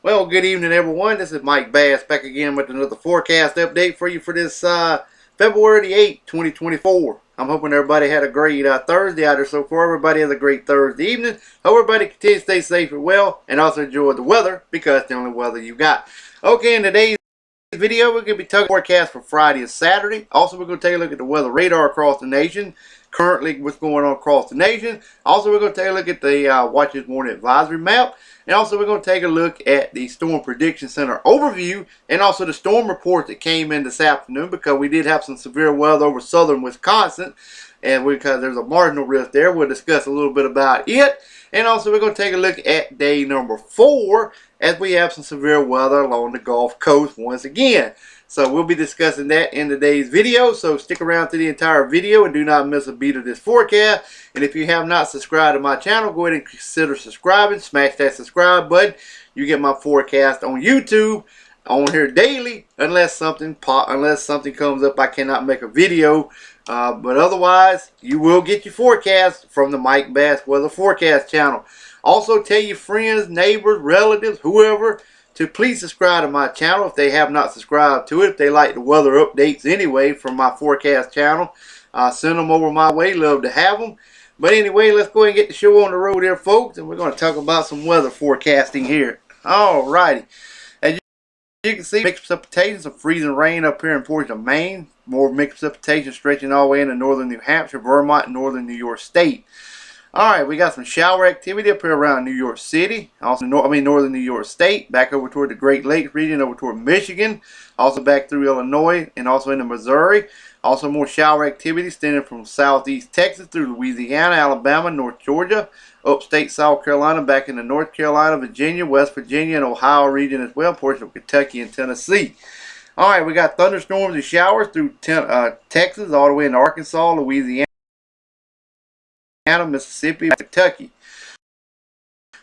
Well, good evening, everyone. This is Mike Bass back again with another forecast update for you for this February the 8th, 2024. I'm hoping everybody had a great Thursday out there so far. Everybody has a great Thursday evening. Hope everybody continues to stay safe and well, and also enjoy the weather because it's the only weather you got. Okay, in today's video, we're going to be talking forecast for Friday and Saturday. Also, we're going to take a look at the weather radar across the nation. Currently, what's going on across the nation. Also, we're going to take a look at the Watch This Morning Advisory map. And also, we're going to take a look at the Storm Prediction Center overview and also the storm report that came in this afternoon, because we did have some severe weather over southern Wisconsin. And because there's a marginal risk there, we'll discuss a little bit about it. And also, we're going to take a look at day number 4 as we have some severe weather along the Gulf Coast once again. So we'll be discussing that in today's video. So stick around to the entire video and do not miss a beat of this forecast. And if you have not subscribed to my channel, go ahead and consider subscribing. Smash that subscribe button. You get my forecast on YouTube on here daily, unless something comes up I cannot make a video. But otherwise, you will get your forecast from the Mike Bass Weather Forecast channel. Also, tell your friends, neighbors, relatives, whoever, to please subscribe to my channel if they have not subscribed to it. If they like the weather updates anyway from my forecast channel, send them over my way. Love to have them. But anyway, let's go ahead and get the show on the road here, folks. And we're going to talk about some weather forecasting here. Alrighty. As you can see, mixed precipitation, some freezing rain up here in portion of Maine. More mixed precipitation stretching all the way into northern New Hampshire, Vermont, and northern New York State. Alright, we got some shower activity up here around New York City, also northern New York State, back over toward the Great Lakes region, over toward Michigan, also back through Illinois, and also into Missouri. Also more shower activity extending from southeast Texas through Louisiana, Alabama, North Georgia, upstate South Carolina, back into North Carolina, Virginia, West Virginia, and Ohio region as well, portion of Kentucky and Tennessee. Alright, we got thunderstorms and showers through Texas, all the way into Arkansas, Louisiana, Mississippi, Kentucky.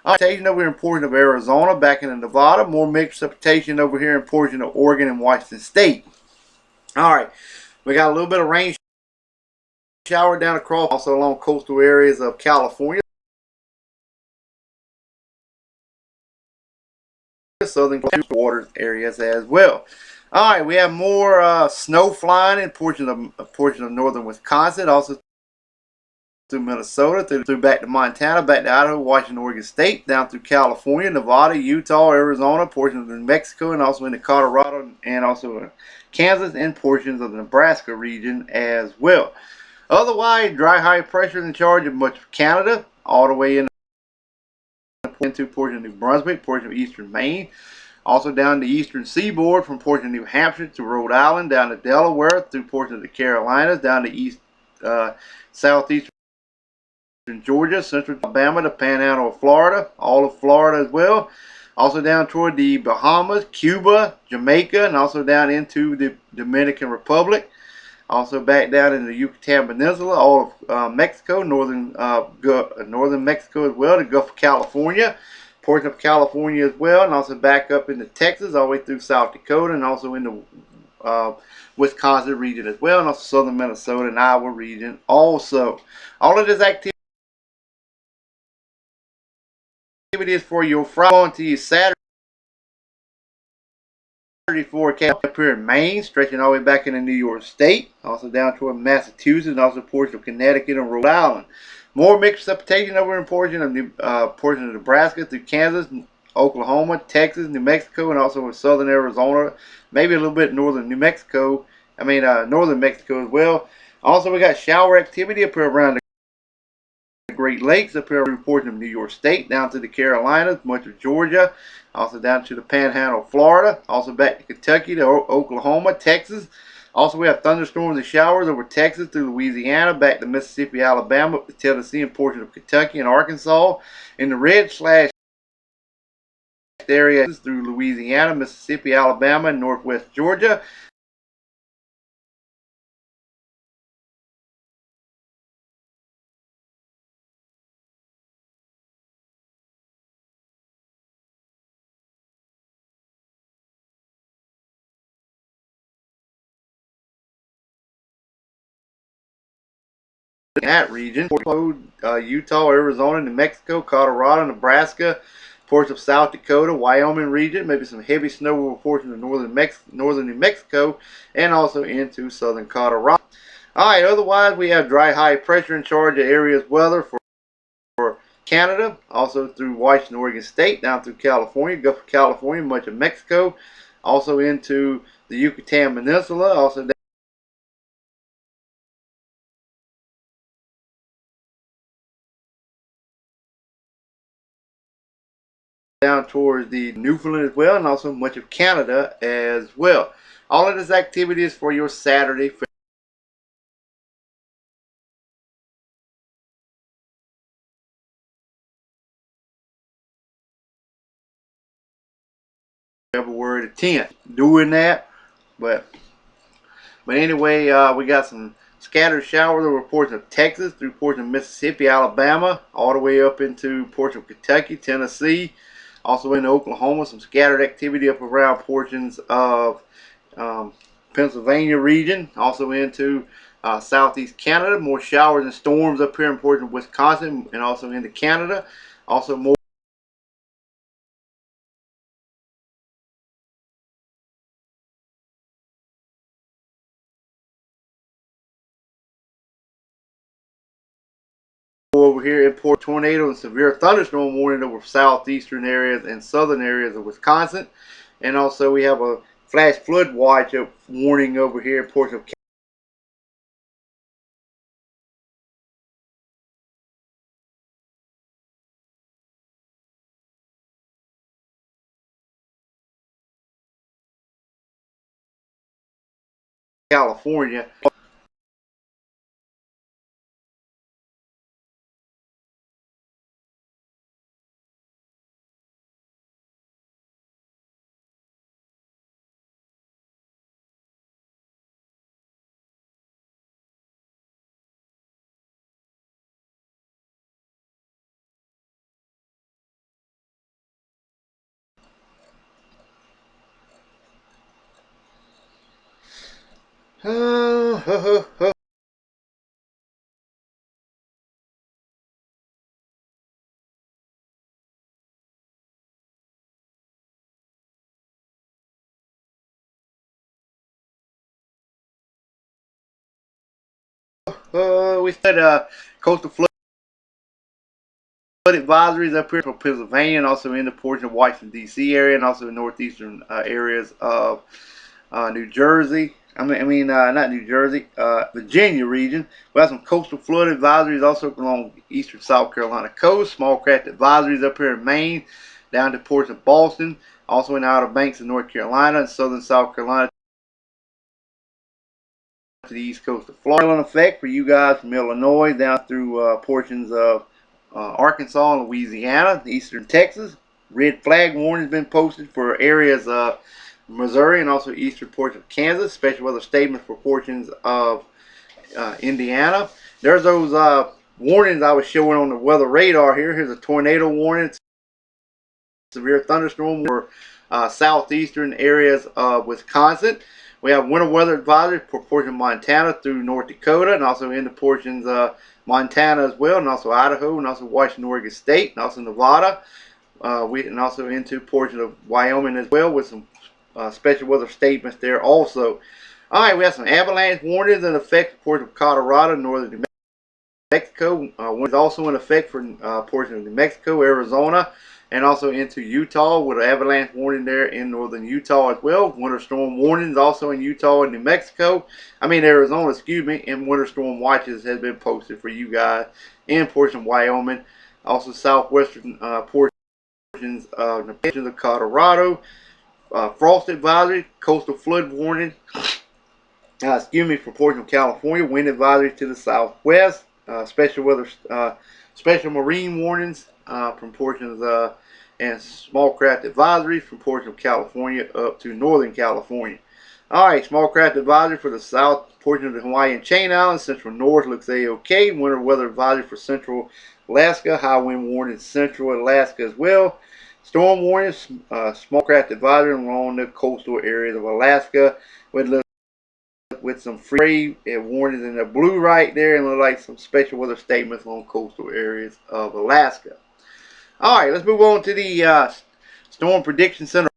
Precipitation over here in portion of Arizona, back into Nevada. More mixed precipitation over here in portion of Oregon and Washington State. Alright, we got a little bit of rain shower down across, also along coastal areas of California, southern waters areas as well. Alright, we have more snow flying in portion of northern Wisconsin, also through Minnesota, through back to Montana, back to Idaho, Washington, Oregon State, down through California, Nevada, Utah, Arizona, portions of New Mexico, and also into Colorado, and also Kansas, and portions of the Nebraska region as well. Otherwise, dry high pressure in charge of much of Canada, all the way into portion of New Brunswick, portion of eastern Maine, also down the eastern seaboard from portion of New Hampshire to Rhode Island, down to Delaware, through portion of the Carolinas, down to southeastern Georgia, central Alabama, the panhandle of Florida, all of Florida as well. Also down toward the Bahamas, Cuba, Jamaica, and also down into the Dominican Republic. Also back down in the Yucatan Peninsula, all of Mexico, northern Mexico as well, the Gulf of California, portion of California as well, and also back up into Texas, all the way through South Dakota, and also into Wisconsin region as well, and also southern Minnesota and Iowa region also. All of this activity is for your Friday on to your Saturday forecast up here in Maine, stretching all the way back into New York State, also down toward Massachusetts, and also portion of Connecticut and Rhode Island. More mixed precipitation over in portion of Nebraska through Kansas, Oklahoma, Texas, New Mexico, and also in southern Arizona, maybe a little bit northern New Mexico. Northern Mexico as well. Also, we got shower activity up here around the Great Lakes, up here in portion of New York State, down to the Carolinas, much of Georgia, also down to the panhandle of Florida, also back to Kentucky, to Oklahoma, Texas. Also, we have thunderstorms and showers over Texas through Louisiana, back to Mississippi, Alabama, up to Tennessee, and portion of Kentucky and Arkansas. In the red slash area through Louisiana, Mississippi, Alabama, and northwest Georgia. That region, Utah, Arizona, New Mexico, Colorado, Nebraska, Ports of South Dakota, Wyoming region, maybe some heavy snow over portions of northern New Mexico, and also into southern Colorado. Alright, otherwise we have dry high pressure in charge of areas weather for Canada, also through Washington, Oregon State, down through California, Gulf of California, much of Mexico, also into the Yucatan Peninsula, also down towards the Newfoundland as well, and also much of Canada as well. All of this activity is for your Saturday, February the 10th. Doing that, but anyway, we got some scattered showers over portions of Texas, through portions of Mississippi, Alabama, all the way up into portions of Kentucky, Tennessee, also in Oklahoma. Some scattered activity up around portions of Pennsylvania region, also into southeast Canada. More showers and storms up here in portions of Wisconsin and also into Canada. Also more over here in Port tornado and severe thunderstorm warning over southeastern areas and southern areas of Wisconsin. And also we have a flash flood watch warning over here in portions of California. We said coastal flood advisories up here for Pennsylvania and also in the portion of Washington D.C. area and also in northeastern areas of New Jersey. Not New Jersey, Virginia region. We have some coastal flood advisories also along eastern South Carolina coast. Small craft advisories up here in Maine, down to ports of Boston, also in the Outer Banks of North Carolina and southern South Carolina to the east coast of Florida. In effect for you guys from Illinois down through portions of Arkansas and Louisiana, eastern Texas. Red flag warning has been posted for areas of Missouri and also eastern portions of Kansas. Special weather statements for portions of Indiana. There's those warnings I was showing on the weather radar here. Here's a tornado warning, severe thunderstorm for southeastern areas of Wisconsin. We have winter weather advisory for portions of Montana through North Dakota and also into portions of Montana as well, and also Idaho and also Washington, Oregon State, and also Nevada. And also into portions of Wyoming as well with some special weather statements there also. Alright, we have some avalanche warnings in effect for portions of Colorado, northern New Mexico. One is also in effect for portions of New Mexico, Arizona, and also into Utah with an avalanche warning there in northern Utah as well. Winter storm warnings also in Utah and New Mexico. Arizona, excuse me, and winter storm watches has been posted for you guys in portions of Wyoming. Also southwestern portions of Colorado. Frost advisory, coastal flood warning. For portions of California, wind advisories to the southwest. Special marine warnings from portions and small craft advisories from portions of California up to northern California. Alright, small craft advisory for the south portion of the Hawaiian Chain Islands. Central North looks A-OK. Winter weather advisory for central Alaska. High wind warning central Alaska as well. Storm warnings, small craft advisory along the coastal areas of Alaska with some free warnings in the blue right there and look like some special weather statements on coastal areas of Alaska. All right, let's move on to the Storm Prediction Center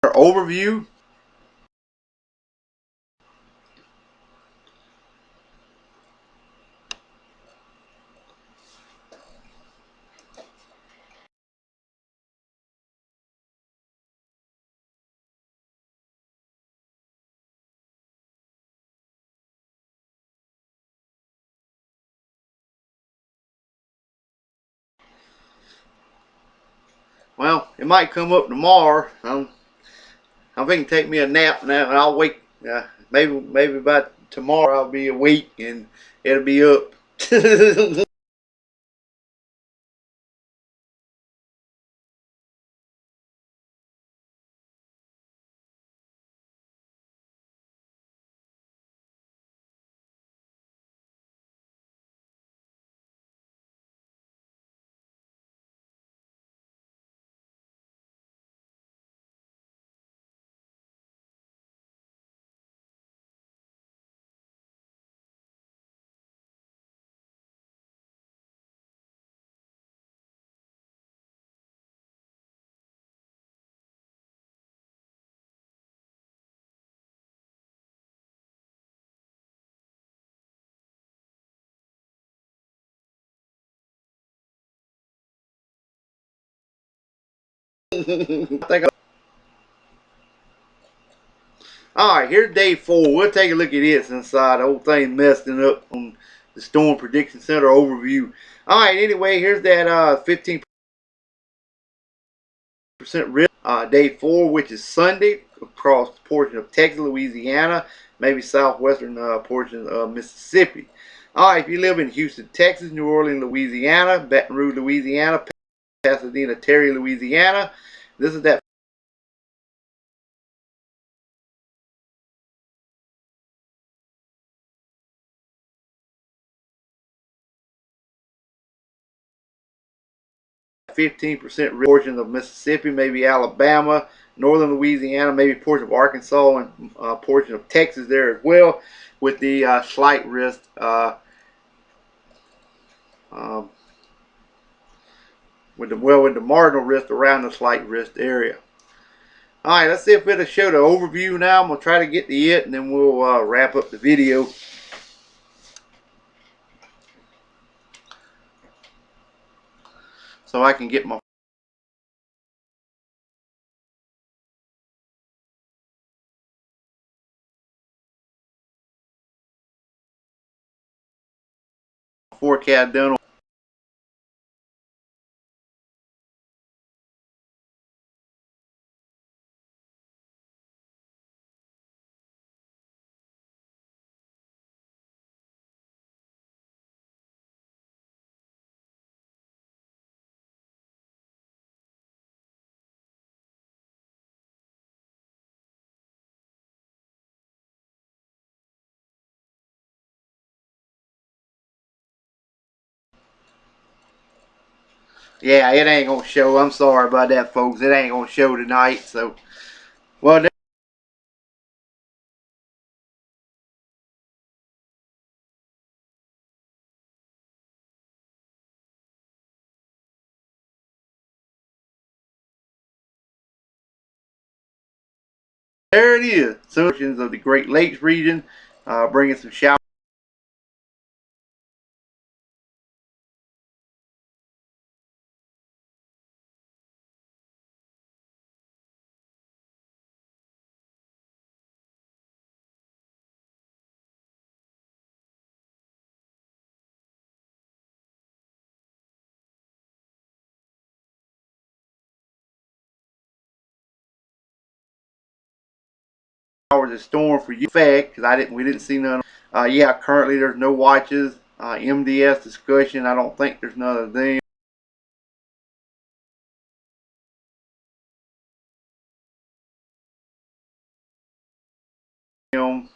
overview. Well, it might come up tomorrow. I'm thinking take me a nap now, and I'll wake. Maybe by tomorrow I'll be awake and it'll be up. I think. All right, here's day 4. We'll take a look at it since the whole thing messing up on the Storm Prediction Center overview. All right, anyway, here's that 15% risk. Day 4, which is Sunday, across the portion of Texas, Louisiana, maybe southwestern portion of Mississippi. All right, if you live in Houston, Texas, New Orleans, Louisiana, Baton Rouge, Louisiana, Pasadena, Terry, Louisiana, this is that 15% portion of Mississippi, maybe Alabama, northern Louisiana, maybe portion of Arkansas, and portion of Texas there as well, with the slight risk. Um, with the marginal risk around the slight risk area. All right, let's see if it'll show the overview now. I'm gonna try to get to it, and then we'll wrap up the video. So I can get my forecast done. Yeah, it ain't gonna show. I'm sorry about that, folks. It ain't gonna show tonight. So, well, there it is. Solutions of the Great Lakes region, bringing some showers. Hours of storm for you, fact, because we didn't see none. Yeah, currently there's no watches. MDS discussion. I don't think there's none of them. I'm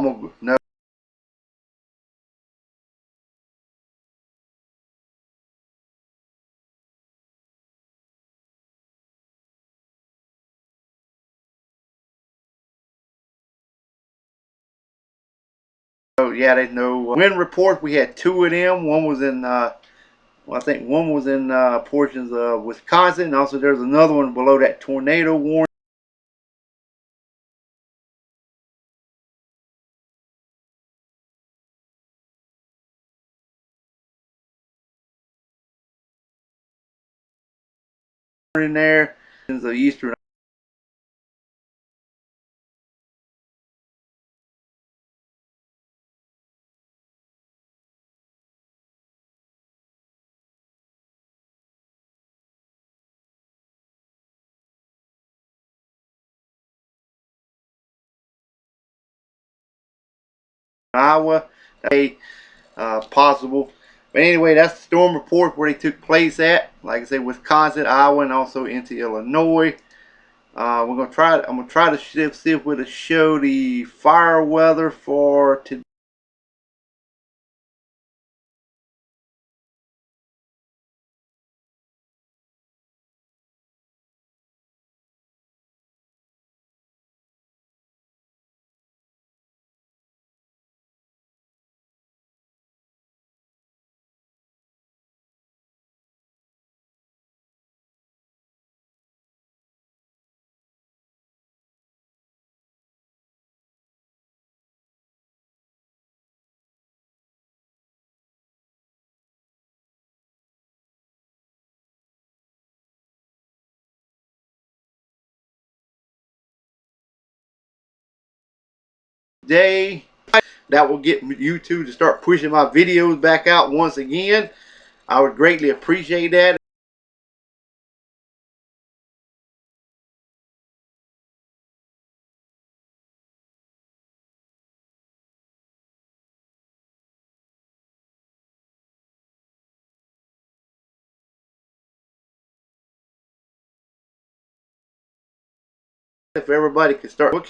gonna no. So yeah, there's no wind reports. We had two of them. One was in, well, I think one was in portions of Wisconsin. And also, there's another one below that tornado warning there. In the eastern Iowa, possible. But anyway, that's the storm report where they took place at. Like I said, Wisconsin, Iowa, and also into Illinois. We're gonna try. I'm gonna try to see if we'll show the fire weather for today. That will get YouTube to start pushing my videos back out once again. I would greatly appreciate that. If everybody could start looking